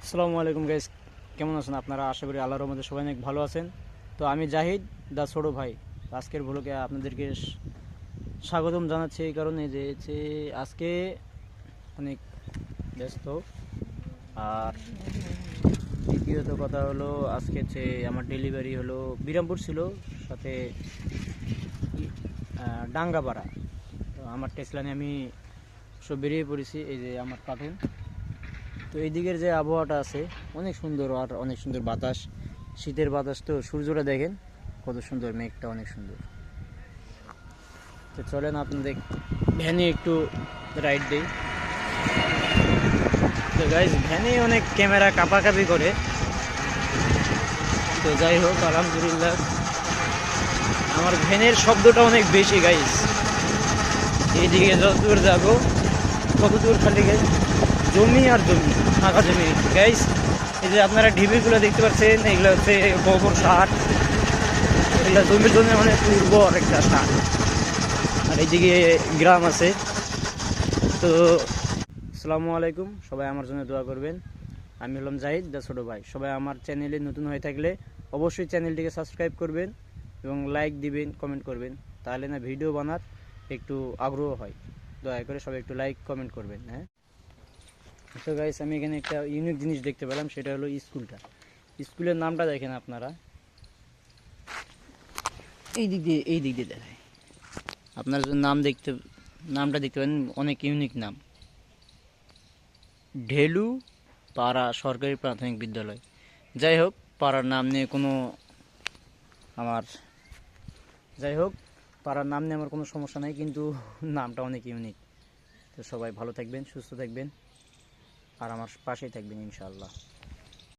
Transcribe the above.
আসসালামু আলাইকুম গাইস, কেমন আছেন আপনারা? আশা করি আল্লাহর রহমতে সবাই অনেক ভালো আছেন। তো আমি জাহিদ দা ছোট ভাই আজকের ভ্লগে আপনাদেরকে স্বাগতম জানাচ্ছি এই কারণে যে আজকে অনেক ব্যস্ত। আর দ্বিতীয়ত কথা হলো, আজকে আমার ডেলিভারি হলো বিরামপুর ছিল, সাথে ডাঙ্গাপাড়া। তো আমার টেসলানে আমি সব বেরিয়ে পড়েছি। এই যে আমার কার্টুন। তো এই দিকের যে আবহাওয়াটা আছে অনেক সুন্দর, আর অনেক সুন্দর বাতাস, শীতের বাতাস। তো সূর্যটা দেখেন কত সুন্দর, মেঘটা অনেক সুন্দর। তো চলেন আপনাদের ভ্যানে একটু রাইড দিই। তো গাইজ, ভ্যানে অনেক ক্যামেরা কাঁপাকাঁপি করে। তো যাই হোক, আলহামদুলিল্লাহ আমার ভ্যানের শব্দটা অনেক বেশি গাইজ। এইদিকে যত দূর যাবো কত দূর খালি গাইজ জমি আর জমি, ফাঁকা জমি গাইজ। এই যে আপনারা ঢিবিগুলো দেখতে পাচ্ছেন, এগুলো হচ্ছে গোবর সার। এগুলো জমির জন্য অনেক উর্বর একটা সার। আর এইদিকে গ্রাম আছে। তো আসসালামু আলাইকুম, সবাই আমার জন্য দোয়া করবেন। আমি হলাম জাহিদ দা ছোট ভাই। সবাই আমার চ্যানেলে নতুন হয়ে থাকলে অবশ্যই চ্যানেলটিকে সাবস্ক্রাইব করবেন এবং লাইক দিবেন, কমেন্ট করবেন। তাহলে না ভিডিও বানার একটু আগ্রহ হয়। দয়া করে সবাই একটু লাইক কমেন্ট করবেন। হ্যাঁ, তো গাইস, আমি এখানে একটা ইউনিক জিনিস দেখতে পেলাম, সেটা হলো স্কুলটা। স্কুলের নামটা দেখেন আপনারা, এই দিক দিয়ে দেখায়। আপনারা যদি নামটা দেখতে পারেন, অনেক ইউনিক নাম, ঢেলু পাড়া সরকারি প্রাথমিক বিদ্যালয়। যাই হোক, পাড়ার নাম নিয়ে কোনো আমার যাই হোক পাড়ার নাম নিয়ে আমার কোনো সমস্যা নাই, কিন্তু নামটা অনেক ইউনিক। তো সবাই ভালো থাকবেন, সুস্থ থাকবেন, আর আমার পাশেই থাকবেন ইনশাআল্লাহ।